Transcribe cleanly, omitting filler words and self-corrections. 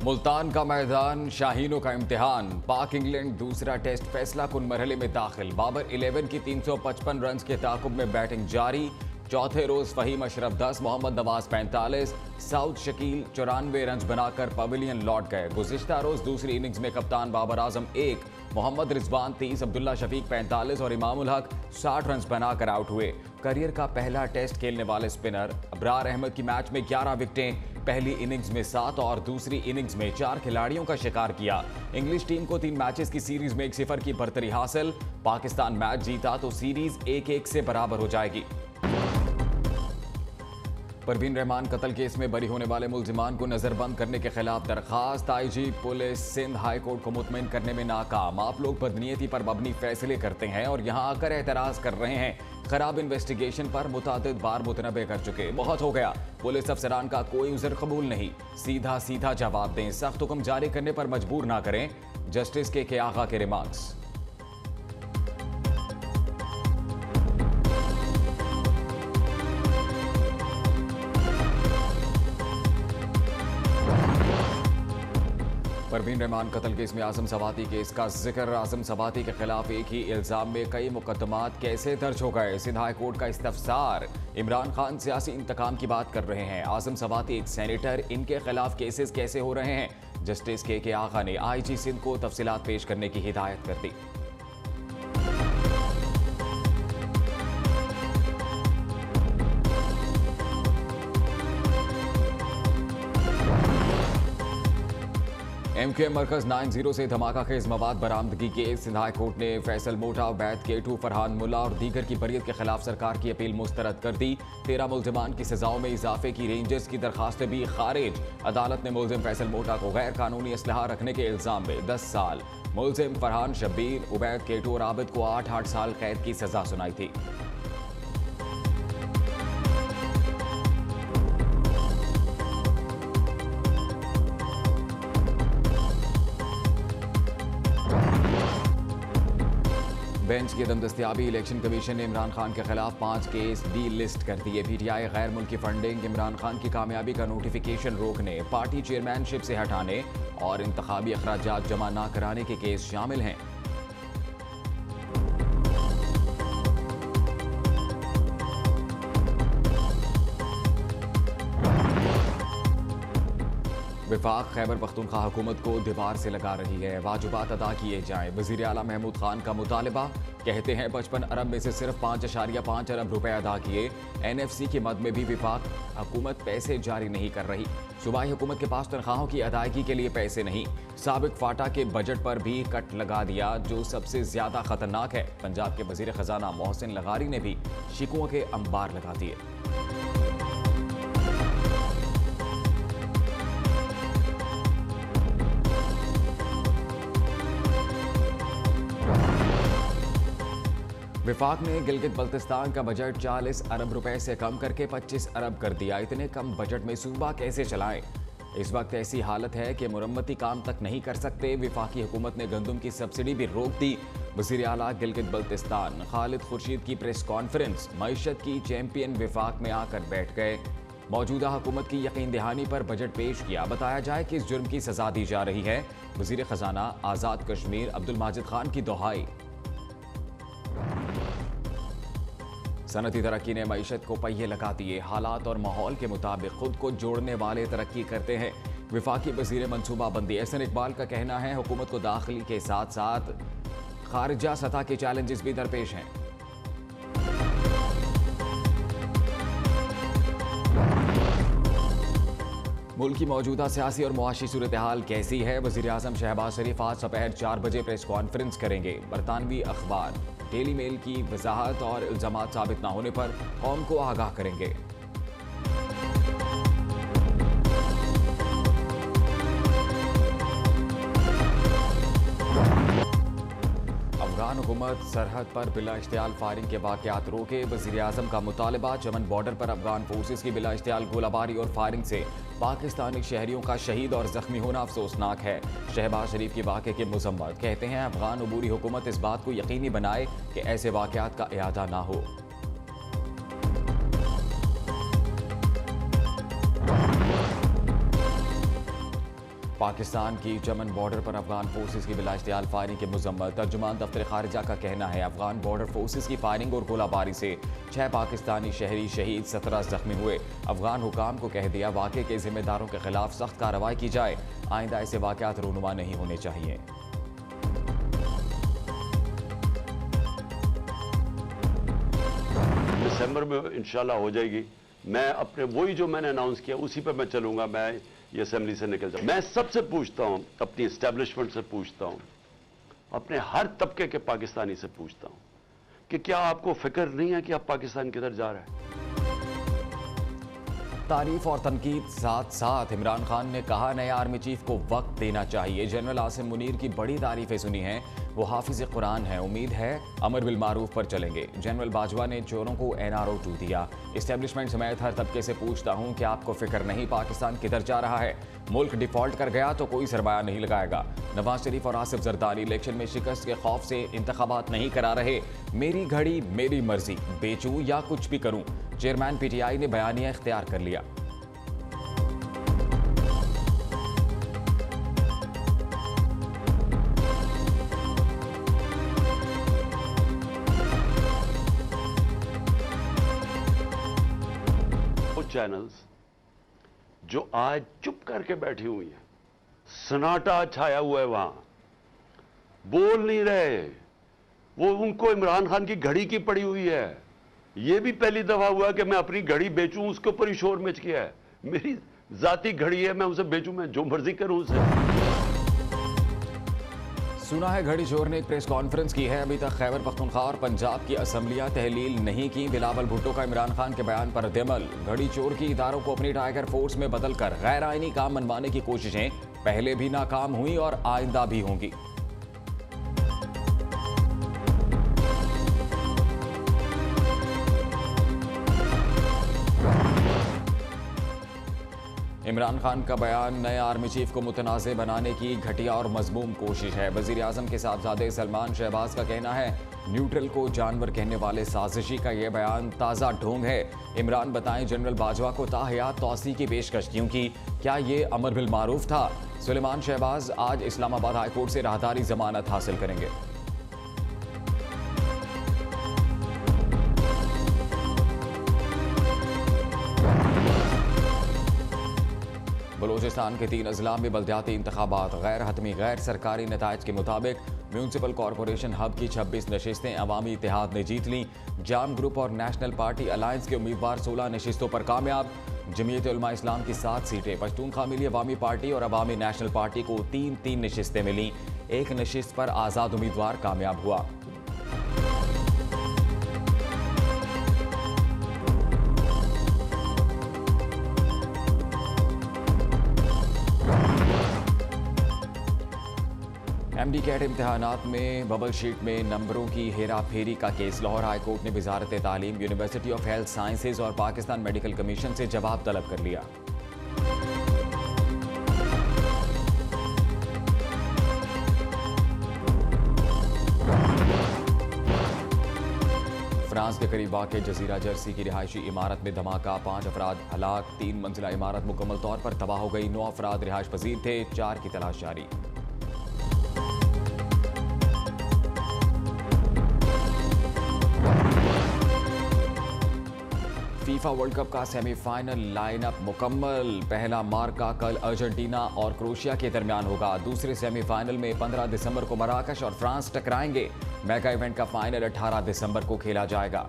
मुल्तान का मैदान, शाहीनों का इम्तिहान। पाक इंग्लैंड दूसरा टेस्ट फैसला कुन मरहले में दाखिल। बाबर 11 की 355 रन के ताकुब में बैटिंग जारी। चौथे रोज फहीम अशरफ 10, मोहम्मद नवाज 45, साउद शकील 94 रन बनाकर पवेलियन लौट गए। गुज़िश्ता रोज दूसरी इनिंग्स में कप्तान बाबर आजम 1, मोहम्मद रिजवान 30, अब्दुल्ला शफीक 45 और इमामुल हक 60 रन बनाकर आउट हुए। करियर का पहला टेस्ट खेलने वाले स्पिनर अबरार अहमद की मैच में 11 विकेटें, पहली इनिंग्स में 7 और दूसरी इनिंग्स में 4 खिलाड़ियों का शिकार किया। इंग्लिश टीम को 3 मैचेस की सीरीज में 1-0 की बढ़तरी हासिल। पाकिस्तान मैच जीता तो सीरीज 1-1 से बराबर हो जाएगी। परवीन रहमान कत्ल केस में बरी होने वाले मुल्जिमान को नजरबंद करने के खिलाफ दरखास्त। IG police Sindh high court को मुतमईन करने में नाकाम। आप लोग बदनीयती पर मबनी फैसले करते हैं और यहाँ आकर एतराज कर रहे हैं। खराब इन्वेस्टिगेशन पर मुतादिद बार मुतनबे कर चुके, बहुत हो गया। पुलिस अफसरान का कोई उज़र कबूल नहीं, सीधा सीधा जवाब दें, सख्त हुक्म जारी करने पर मजबूर ना करें। जस्टिस के आगा के रिमार्क्स। परवीन रहमान कत्ल केस में आजम सवाती केस का जिक्र। आजम सवाती के खिलाफ एक ही इल्जाम में कई मुकदमात कैसे दर्ज हो गए? सिंध हाई कोर्ट का इस्तफसार। इमरान खान सियासी इंतकाम की बात कर रहे हैं, आजम सवाती एक सेनेटर, इनके खिलाफ केसेस कैसे हो रहे हैं? जस्टिस के आगा ने आईजी सिंध को तफसीलात पेश करने की हिदायत कर दी। MQM मरकज 90 से धमाका खेज मवाद बरामदगी केस। सिंध हाई कोर्ट ने फैसल मोटा, वैद केटू, फरहान मुल्ला और दीगर की बरियत के खिलाफ सरकार की अपील मुस्तरद कर दी। 13 मुल्जिमान की सजाओं में इजाफे की रेंजर्स की दरखास्तें भी खारिज। अदालत ने मुल्जिम फैसल मोटा को गैर कानूनी असलहा रखने के इल्जाम में 10 साल, मुल्जिम फरहान शब्बीर, उबैद केटू और आबिद को 8-8 साल कैद की सजा सुनाई थी। बेंच की दमदस्तियाबी। इलेक्शन कमीशन ने इमरान खान के खिलाफ 5 केस डी लिस्ट कर दिए। पीटीआई गैर मुल्की फंडिंग, इमरान खान की कामयाबी का नोटिफिकेशन रोकने, पार्टी चेयरमैनशिप से हटाने और इंतखाबी अखराजात जमा न कराने के केस शामिल हैं। विफाक खैबर पख्तूनख्वा हुकूमत को दीवार से लगा रही है, वाजिबात अदा किए जाएं। वज़ीर आला महमूद खान का मुतालबा, कहते हैं 55 अरब में से सिर्फ 5.5 अरब रुपए अदा किए। NFC की मद में भी विफाक हुकूमत पैसे जारी नहीं कर रही। सूबाई हुकूमत के पास तनख्वाहों की अदायगी के लिए पैसे नहीं। साबिक फाटा के बजट पर भी कट लगा दिया, जो सबसे ज्यादा खतरनाक है। पंजाब के वज़ीर खजाना मोहसिन लगारी ने भी शिकुओं के अंबार लगा दिए। विफाक ने गिलगित बल्तिस्तान का बजट 40 अरब रुपए से कम करके 25 अरब कर दिया। इतने कम बजट में सूबा कैसे चलाएं? इस वक्त ऐसी हालत है कि मुरम्मती काम तक नहीं कर सकते। विफाकी हुकूमत ने गंदम की सब्सिडी भी रोक दी। वज़ीर आला गिलगित बल्तिस्तान खालिद खुर्शीद की प्रेस कॉन्फ्रेंस। मईशत की चैंपियन विफाक में आकर बैठ गए। मौजूदा हुकूमत की यकीन दहानी पर बजट पेश किया। बताया जाए कि इस जुर्म की सजा दी जा रही है। वज़ीर खजाना आज़ाद कश्मीर अब्दुल माजिद खान की दोहाई। सनती तरक्की ने मईशत को पहिए लगा दिए। हालात और माहौल के मुताबिक खुद को जोड़ने वाले तरक्की करते हैं। विफाकी वज़ीर मनसूबाबंदी एहसन इकबाल का कहना है, हुकूमत को दाखिली के साथ साथ खारिजा सतह के चैलेंजेस भी दरपेश हैं। मुल्क की मौजूदा सियासी और मुआशी सूरत हाल कैसी है? वज़ीर आज़म शहबाज शरीफ आज दोपहर 4 बजे प्रेस कॉन्फ्रेंस करेंगे। बरतानवी अखबार डेली मेल की वजाहत और इल्जामात साबित न होने पर कौम को आगाह करेंगे। अफगान हुकूमत सरहद पर बिला इश्तियाल फायरिंग के वाक़यात रोके। वज़ीर आज़म का मुतालबा, चमन बॉर्डर पर अफगान फोर्सेस की बिला इश्तियाल गोलाबारी और फायरिंग से पाकिस्तानी शहरियों का शहीद और जख्मी होना अफसोसनाक है। शहबाज शरीफ के वाक़े के मुज़म्मत, कहते हैं अफगान अबूरी हुकूमत इस बात को यकीनी बनाए कि ऐसे वाक़यात का इआदा ना हो। पाकिस्तान की चमन बॉर्डर पर अफगान फोर्सेस की बिलाइश्तियाल फायरिंग के मुजम्मल। तर्जुमान दफ्तर खारिजा का कहना है अफगान बॉर्डर फोर्सेस की फायरिंग और गोलाबारी से 6 पाकिस्तानी शहरी शहीद, 17 जख्मी हुए। अफगान हुकाम को कह दिया वाक़े के जिम्मेदारों के खिलाफ सख्त कार्रवाई की जाए। आइंदा ऐसे वाक़यात रूनुमा नहीं होने चाहिए। दिसंबर में इंशाल्लाह हो जाएगी। मैं अपने वही जो मैंने अनाउंस किया उसी पे मैं चलूंगा। मैं ये असेंबली से निकल जाऊँ। मैं सबसे पूछता हूँ, अपनी एस्टेब्लिशमेंट से पूछता हूँ, अपने हर तबके के पाकिस्तानी से पूछता हूँ कि क्या आपको फिक्र नहीं है कि आप पाकिस्तान किधर जा रहे हैं? तारीफ और तनकीद साथ साथ इमरान खान ने कहा नए आर्मी चीफ को वक्त देना चाहिए। जनरल आसिम मुनीर की बड़ी तारीफें सुनी हैं, वो हाफिज कुरान है, उम्मीद है अमर बिल मारूफ पर चलेंगे। जनरल बाजवा ने चोरों को NRO 2 दिया। इस्टेब्लिशमेंट समेत हर तबके से पूछता हूं कि आपको फिक्र नहीं पाकिस्तान किधर जा रहा है? मुल्क डिफॉल्ट कर गया तो कोई सरमाया नहीं लगाएगा। नवाज शरीफ और आसिफ जरदारी इलेक्शन में शिकस्त के खौफ से इंतखाबात नहीं करा रहे। मेरी घड़ी मेरी मर्जी, बेचूं या कुछ भी करूं। चेयरमैन PTI ने बयानिया इख्तियार कर लिया। चैनल्स जो आज चुप करके बैठी हुई हैं, सन्नाटा छाया हुआ है, वहां बोल नहीं रहे। वो उनको इमरान खान की घड़ी की पड़ी हुई है। ये भी पहली दफा हुआ कि मैं अपनी घड़ी बेचूं, उसके ऊपर ही शोर मच गया है। मेरी जाती घड़ी है, मैं उसे बेचूं, मैं जो मर्जी करूं उसे। सुना है घड़ी चोर ने एक प्रेस कॉन्फ्रेंस की है। अभी तक खैबर पख्तूनख्वा और पंजाब की असम्बलियां तहलील नहीं की। बिलावल भुट्टो का इमरान खान के बयान पर रद्द-ए-अमल। घड़ी चोर की इदारों को अपनी टाइगर फोर्स में बदलकर गैर आईनी काम मनवाने की कोशिशें पहले भी नाकाम हुई और आइंदा भी होंगी। इमरान खान का बयान नए आर्मी चीफ को मुतनाज़ बनाने की घटिया और मजमूम कोशिश है। वज़ीर आज़म के साहबजादे सलमान शहबाज का कहना है न्यूट्रल को जानवर कहने वाले साजिशी का यह बयान ताज़ा ढोंग है। इमरान बताएं जनरल बाजवा को ताहयात तौसी की पेशकश क्योंकि क्या ये अमर बिल मारूफ था? सलेमान शहबाज आज इस्लामाबाद हाईकोर्ट से राहदारी जमानत हासिल करेंगे। बलोचिस्तान के 3 अजला में बल्दियाती इंतखाबात गैर हतमी गैर सरकारी नताइज के मुताबिक म्यूनसिपल कॉरपोरेशन हब की 26 नशिस्तें अवामी इत्तेहाद ने जीत लीं। जाम ग्रुप और नेशनल पार्टी अलायंस के उम्मीदवार 16 नशिस्तों पर कामयाब। जमीयत उलमा इस्लाम की 7 सीटें, पश्तूनख्वा मिली अवामी पार्टी और अवामी नेशनल पार्टी को 3-3 नशिस्तें मिलीं। एक नशिस्त पर आज़ाद उम्मीदवार कामयाब हुआ। MD कैट इम्तिहानात में बबल शीट में नंबरों की हेरा फेरी का केस। लाहौर हाई कोर्ट ने वजारत तालीम, यूनिवर्सिटी ऑफ हेल्थ साइंसेज और पाकिस्तान मेडिकल कमीशन से जवाब तलब कर लिया। फ्रांस के करीब वाक़ जजीरा जर्सी की रिहायशी इमारत में धमाका, 5 अफराद हलाक। 3 मंजिला इमारत मुकम्मल तौर पर तबाह हो गई। 9 अफराद रिहायश पजीर थे, 4 की तलाश जारी। फीफा वर्ल्ड कप का सेमीफाइनल लाइनअप मुकम्मल। पहला मार्का कल अर्जेंटीना और क्रोएशिया के दरमियान होगा। दूसरे सेमीफाइनल में 15 दिसंबर को मराकश और फ्रांस टकराएंगे। मेगा इवेंट का फाइनल 18 दिसंबर को खेला जाएगा।